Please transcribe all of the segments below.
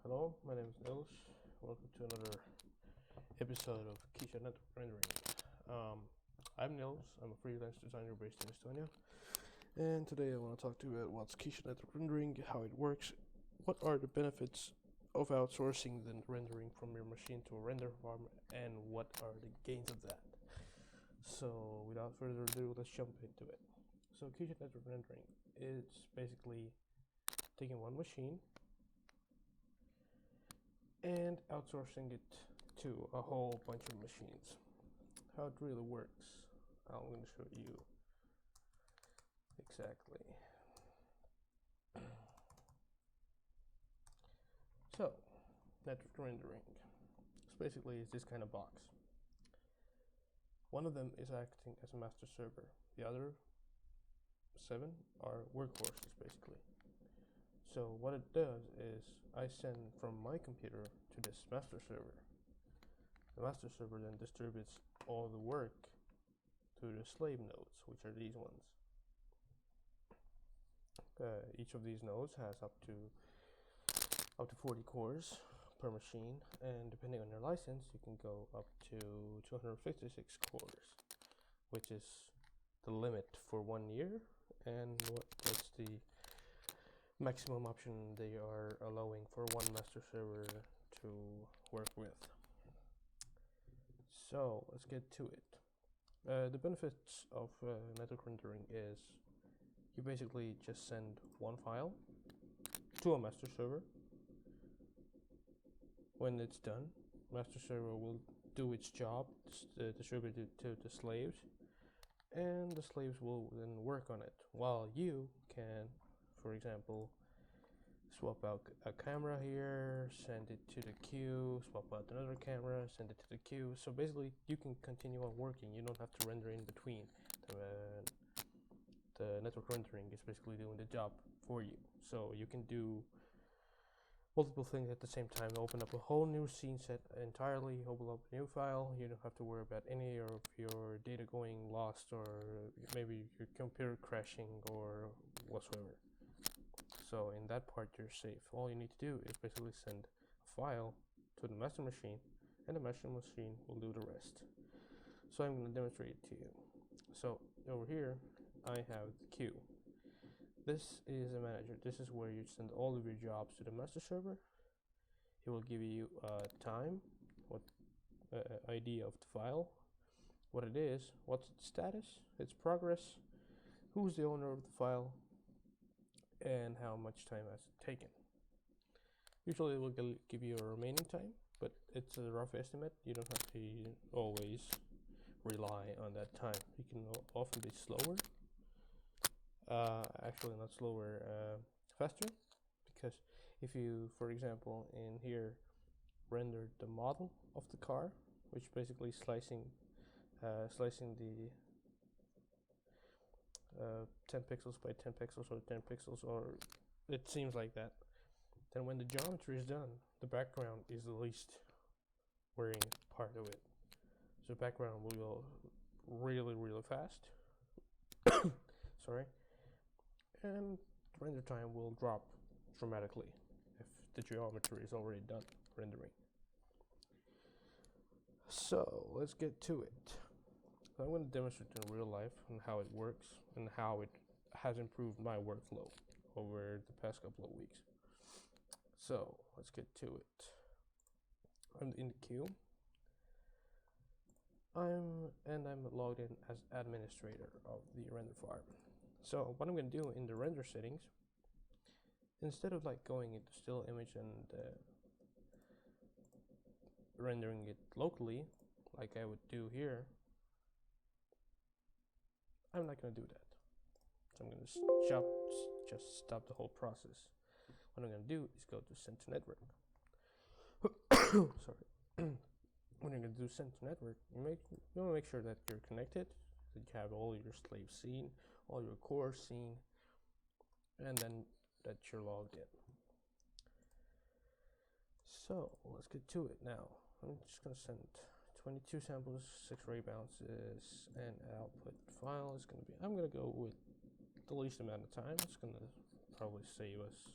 Hello, my name is Nils. Welcome to another episode of Keyshot Network Rendering. I'm Nils. I'm a freelance designer based in Estonia, and today I want to talk to you about what's Keyshot Network Rendering, how it works, what are the benefits of outsourcing the rendering from your machine to a render farm, and what are the gains of that. So, without further ado, let's jump into it. So, Keyshot Network Rendering is basically taking one machine and outsourcing it to a whole bunch of machines. How it really works, I'm going to show you exactly. So, network rendering. It's basically this kind of box. One of them is acting as a master server. The other 7 are workhorses, basically. So what it does is I send from my computer to this master server. The master server then distributes all the work to the slave nodes, which are these ones. Each of these nodes has up to 40 cores per machine, and depending on your license, you can go up to 256 cores, which is the limit for 1 year, and what's the maximum option they are allowing for one master server to work with. So let's get to it. The benefits of network rendering is you basically just send one file to a master server. When it's done, master server will do its job, distribute it to the slaves, and the slaves will then work on it, while you can, for example, swap out a camera here, send it to the queue, swap out another camera, send it to the queue. So basically you can continue on working. You don't have to render in between. The network rendering is basically doing the job for you. So you can do multiple things at the same time. Open up a whole new scene set entirely, open up a new file. You don't have to worry about any of your data going lost, or maybe your computer crashing or whatsoever. So in that part you're safe. All you need to do is basically send a file to the master machine, and the master machine will do the rest. So I'm going to demonstrate it to you. So over here I have the queue. This is a manager. This is where you send all of your jobs to the master server. It will give you time, what ID of the file, what it is, what's its status, its progress, who's the owner of the file, and how much time has it taken. Usually it will give you a remaining time, but it's a rough estimate. You don't have to always rely on that time. It can often be slower. Actually not slower, faster, because if you, for example, in here rendered the model of the car, which basically slicing the 10 pixels by 10 pixels or 10 pixels, or it seems like that, then when the geometry is done, the background is the least wearing part of it. So background will go really fast. Sorry. And render time will drop dramatically if the geometry is already done rendering. So let's get to it. I'm going to demonstrate in real life and how it works and how it has improved my workflow over the past couple of weeks. So let's get to it. I'm in the queue. I'm logged in as administrator of the render farm. So what I'm going to do in the render settings, instead of like going into still image and rendering it locally like I would do here, I'm not going to do that. So I'm going to just stop the whole process. What I'm going to do is go to send to network. Sorry. When you're going to do send to network, you want to make sure that you're connected, that you have all your slaves seen, all your cores seen, and then that you're logged in. So let's get to it now. I'm just going to send 22 samples, 6 ray bounces, and output file is going to be, I'm going to go with the least amount of time. It's going to probably save us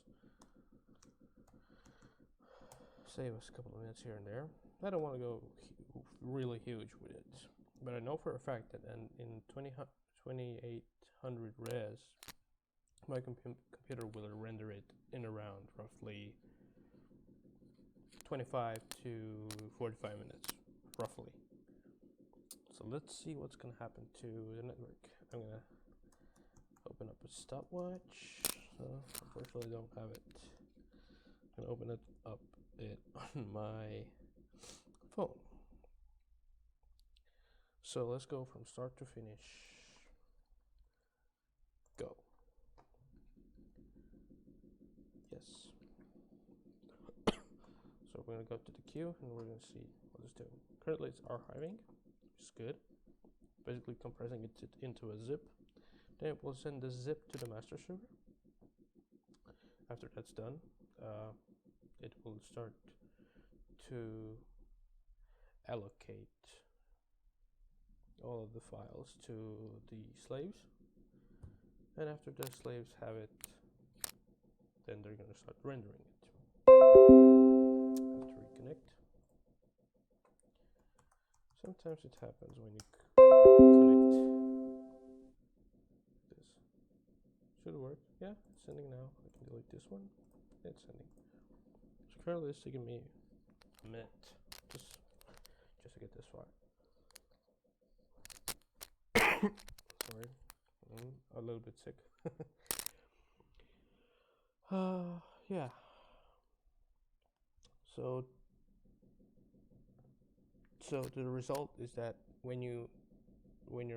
save us a couple of minutes here and there. I don't want to go really huge with it, but I know for a fact that in 2800 res, my computer will render it in around roughly 25 to 45 minutes, roughly. So let's see what's going to happen to the network. I'm going to open up a stopwatch. So unfortunately I don't have it. I'm going to open it up on my phone. So let's go from start to finish. Go. Yes. So we're going to go to the queue and we're going to see what it's doing. Currently it's archiving, which is good. Basically compressing it into a zip. Then it will send the zip to the master server. After that's done, it will start to allocate all of the files to the slaves. And after the slaves have it, then they're going to start rendering it. Have to reconnect. Sometimes it happens when you connect. This should work. Yeah, it's sending now. I can delete this one. It's sending. So currently it's taking me a minute just to get this far. Sorry, I'm a little bit sick. Yeah. So the result is that when your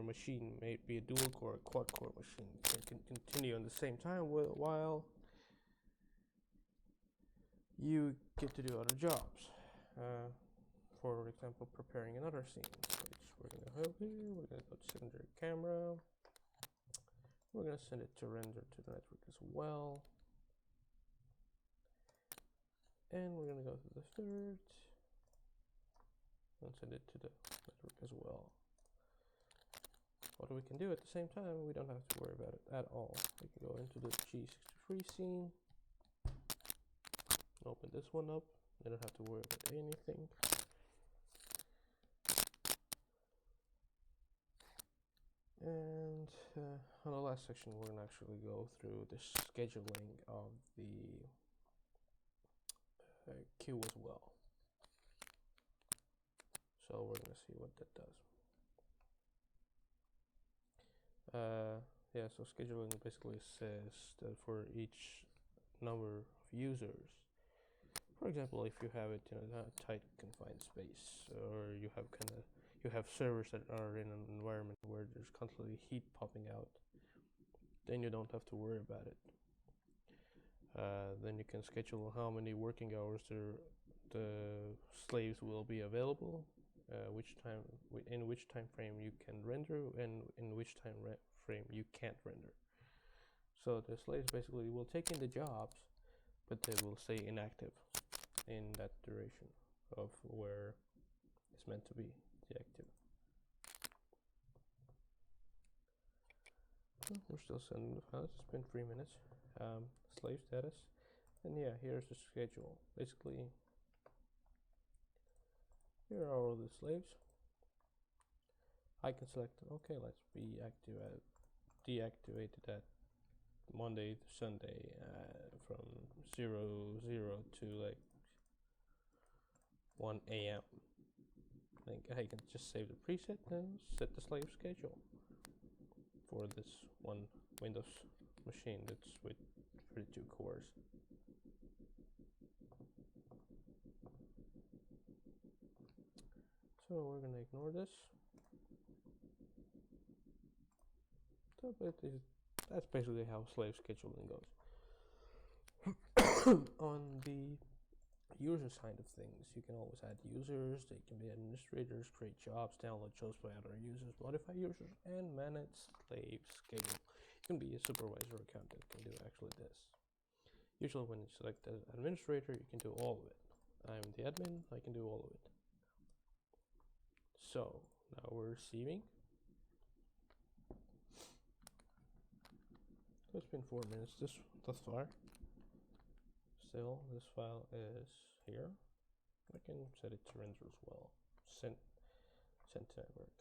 machine may be a dual core or quad core machine, it can continue on the same time while you get to do other jobs. For example, preparing another scene, which we're going to have here. We're going to go to secondary camera. We're going to send it to render to the network as well. And we're going to go to the third and send it to the network as well. What we can do at the same time, we don't have to worry about it at all. We can go into the G63 scene, open this one up. You don't have to worry about anything. And on the last section, we're going to actually go through the scheduling of the queue as well. So we're going to see what that does. Yeah, so scheduling basically says that for each number of users, for example, if you have it in a tight confined space, or you have servers that are in an environment where there's constantly heat popping out, then you don't have to worry about it. Then you can schedule how many working hours the slaves will be available, in which time frame you can render, and in which time frame you can't render. So the slaves basically will take in the jobs, but they will stay inactive in that duration of where it's meant to be deactive. We're still sending the files. It's been 3 minutes. Slave status, and yeah, here's the schedule. Basically, here are all the slaves. I can select, okay, let's be deactivated at Monday to Sunday from 00 to like 1 AM. I can just save the preset and set the slave schedule for this one Windows machine that's with 32 cores. So we're going to ignore this. So that's basically how slave scheduling goes. On the user side of things, you can always add users. They can be administrators, create jobs, download shows by other users, modify users, and manage slave schedule. You can be a supervisor or accountant, can do actually this. Usually when you select the administrator, you can do all of it. I'm the admin, I can do all of it. So now we're receiving. So it's been 4 minutes thus far. Still, this file is here. I can set it to render as well. Send to network.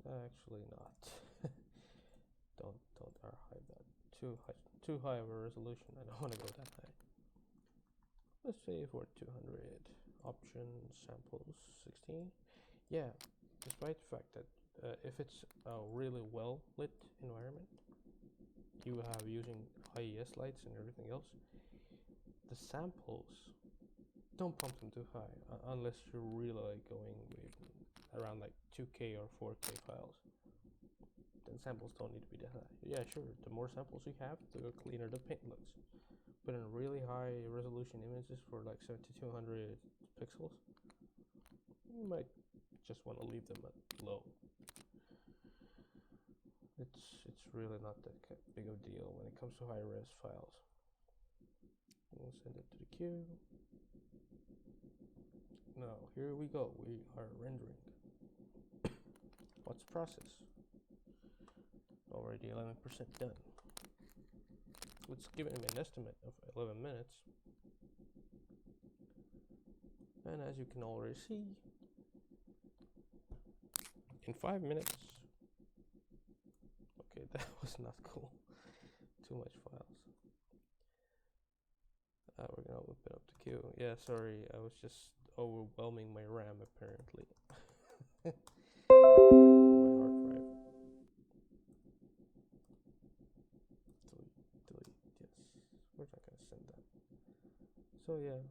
Actually not. don't archive that. Too high of a resolution. I don't want to go that high. Let's say for 200 options samples 16. Yeah, despite the fact that if it's a really well lit environment, you have using IES lights and everything else, the samples don't pump them too high unless you're really like going with around like 2K or 4K files. Then samples don't need to be that high. Yeah, sure, the more samples you have, the cleaner the paint looks. But in really high resolution images for like 7200 pixels, you might just want to leave them at low. It's really not that big of a deal when it comes to high res files. We'll send it to the queue. Now here we go. We are rendering. What's the process? Already 11% done. Let's give him an estimate of 11 minutes. And as you can already see, in 5 minutes. Okay, that was not cool. Too much files. We're gonna open up the queue. Yeah, sorry, I was just overwhelming my RAM apparently. My hard drive. Delete, yes. We're not gonna send that. So yeah,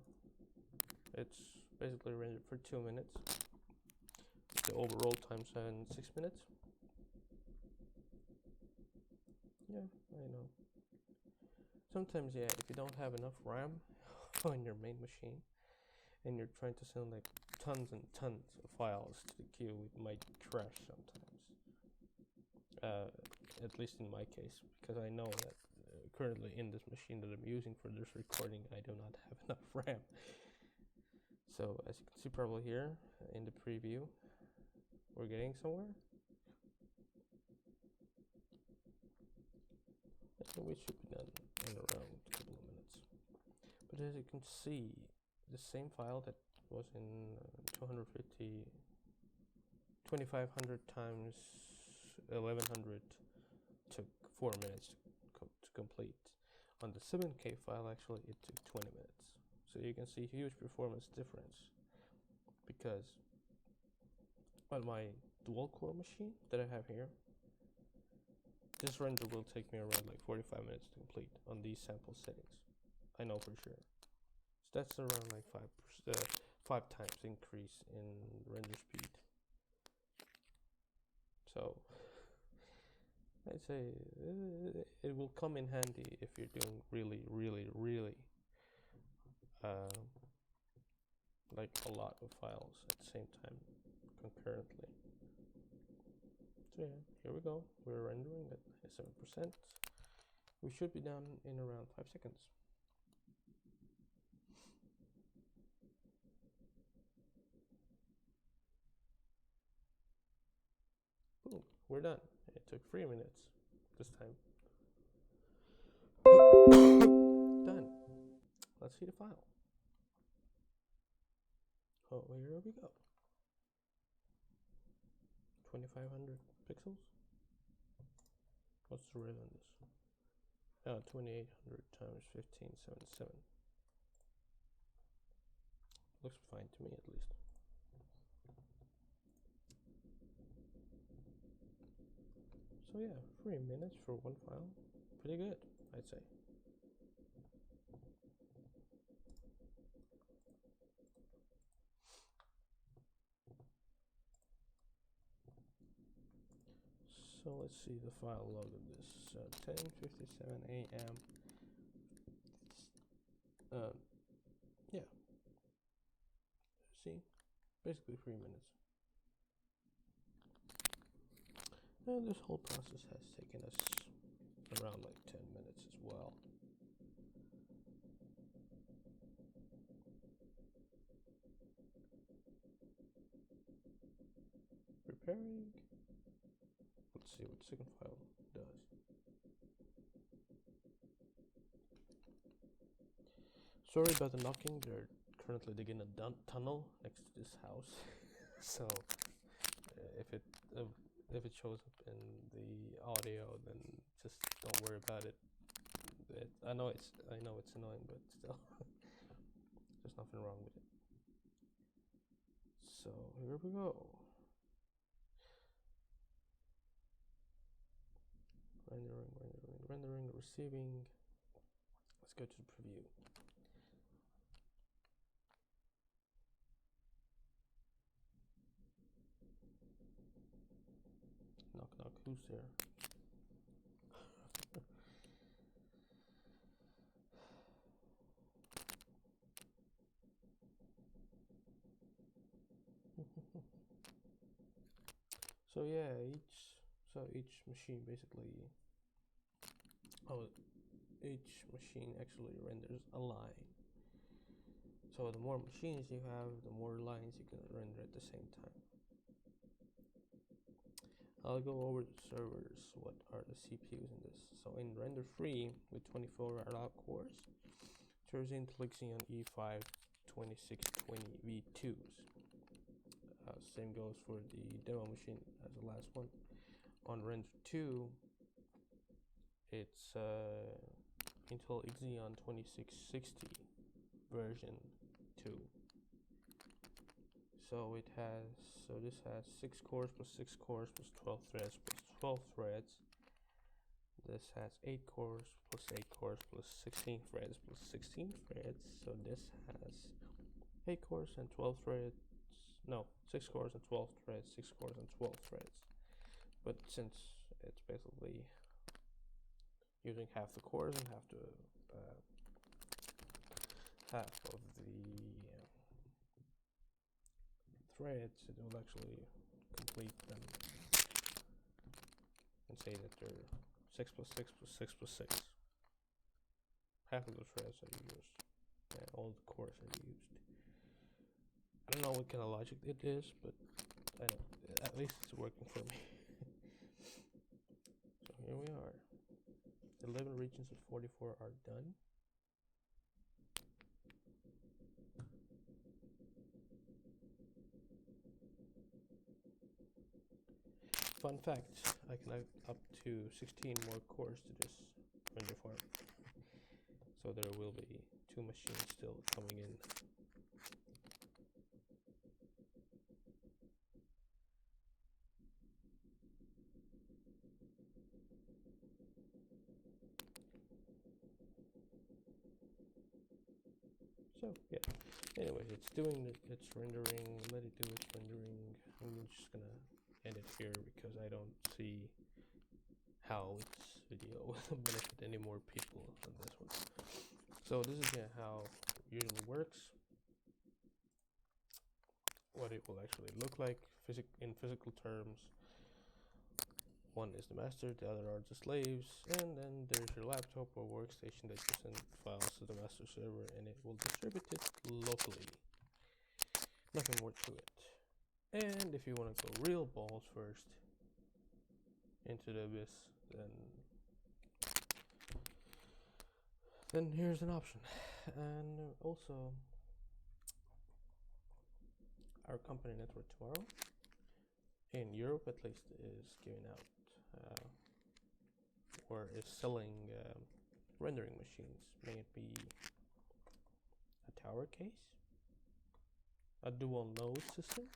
it's basically rendered for 2 minutes. The overall time spent 6 minutes. Yeah, I know. Sometimes, yeah, if you don't have enough RAM on your main machine and you're trying to send like tons and tons of files to the queue, it might crash sometimes. At least in my case, because I know that currently in this machine that I'm using for this recording, I do not have enough RAM. So as you can see probably here in the preview, we're getting somewhere. I think we should be done in around a couple of minutes. But as you can see, the same file that was in 2500 times 1100 took 4 minutes to complete. On the 7K file, actually, it took 20 minutes. So you can see huge performance difference, because on my dual core machine that I have here, this render will take me around like 45 minutes to complete on these sample settings. I know for sure. So that's around like 5 times increase in render speed. So I'd say it will come in handy if you're doing really like a lot of files at the same time concurrently. So yeah, here we go. We're rendering at 7%. We should be done in around 5 seconds. Boom, we're done. It took 3 minutes this time. Done. Let's see the file. Oh, here we go. 2500 pixels. What's the rate on this? 2800 times 1577. Looks fine to me, at least. So yeah, 3 minutes for one file. Pretty good, I'd say. So let's see the file log of this. 10:57 a.m. Yeah. See, basically 3 minutes. And this whole process has taken us around like 10 minutes as well. Preparing. Let's see what the second file does. Sorry about the knocking. They're currently digging a tunnel next to this house. So if it shows up in the audio, then just don't worry about it. I know it's annoying, but still, there's nothing wrong with it. So here we go. Rendering, receiving. Let's go to the preview. Knock knock, who's there? So yeah, each machine basically, each machine actually renders a line. So the more machines you have, the more lines you can render at the same time. I'll go over the servers. What are the CPUs in this? So in render free with 24 allow cores, turns into Lexion E5 2620 V2s. Same goes for the demo machine as the last one. On render 2, it's Intel Xeon 2660 version 2. So this has 6 cores plus 6 cores plus 12 threads plus 12 threads. This has 8 cores plus 8 cores plus 16 threads plus 16 threads. So this has 8 cores and 12 threads. No, 6 cores and 12 threads, 6 cores and 12 threads. But since it's basically using half the cores and half of the threads, it will actually complete them and say that they're 6 plus 6 plus 6 plus 6. Half of the threads are used, and all the cores are used. I don't know what kind of logic it is, but I know, at least it's working for me. So here we are. 11 regions of 44 are done. Fun fact, I can add up to 16 more cores to this render farm. So there will be 2 machines still coming in. So yeah, anyways, it's rendering, let it do its rendering. I'm just gonna end it here because I don't see how its video will benefit any more people than this one. So this is how it usually works. What it will actually look like in physical terms. One is the master, the other are the slaves, and then there's your laptop or workstation that you send files to the master server and it will distribute it locally. Nothing more to it. And if you want to go real balls first into the abyss, then here's an option. And also, our company Network Tomorrow, in Europe at least, is giving out or is selling rendering machines. May it be a tower case, a dual node system,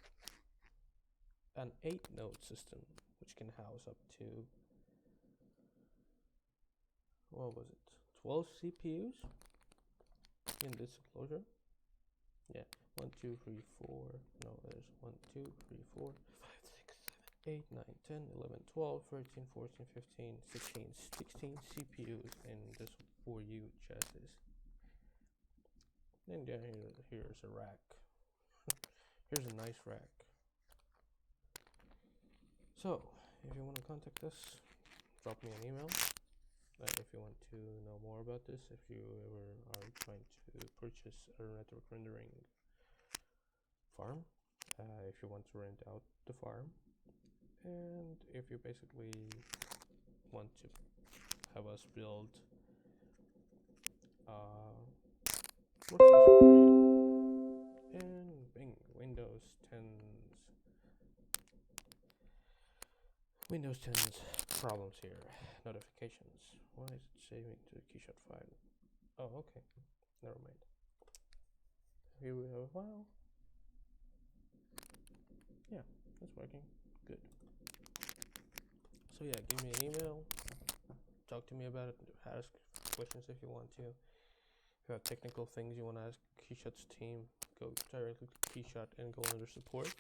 an 8 node system, which can house up to, what was it, 12 CPUs in this enclosure. Yeah, 1, 2, 3, 4, no, there's 1, 2, 3, 4, 5, 6, 7, 8, 9, 10, 11, 12, 13, 14, 15, 16 CPUs in this 4U chassis. And down here's a rack. Here's a nice rack. So, if you want to contact us, drop me an email. If you want to know more about this, if you ever are trying to purchase a network rendering farm, if you want to rent out the farm, and if you basically want to have us build Windows 10 problems here. Notifications. Why is it saving to the Keyshot file? Oh, okay. Never mind. Here we have a file. Yeah, that's working. Good. So yeah, give me an email. Talk to me about it. Ask questions if you want to. If you have technical things you want to ask Keyshot's team, go directly to Keyshot and go under support.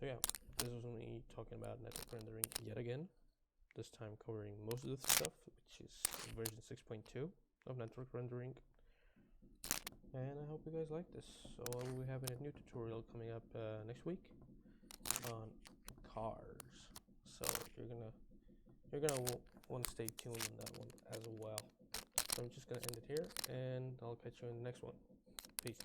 So yeah, this was me talking about network rendering yet again. This time covering most of the stuff, which is version 6.2 of network rendering. And I hope you guys like this. So I will be having a new tutorial coming up next week on cars. So you're gonna want to stay tuned on that one as well. So I'm just gonna end it here, and I'll catch you in the next one. Peace.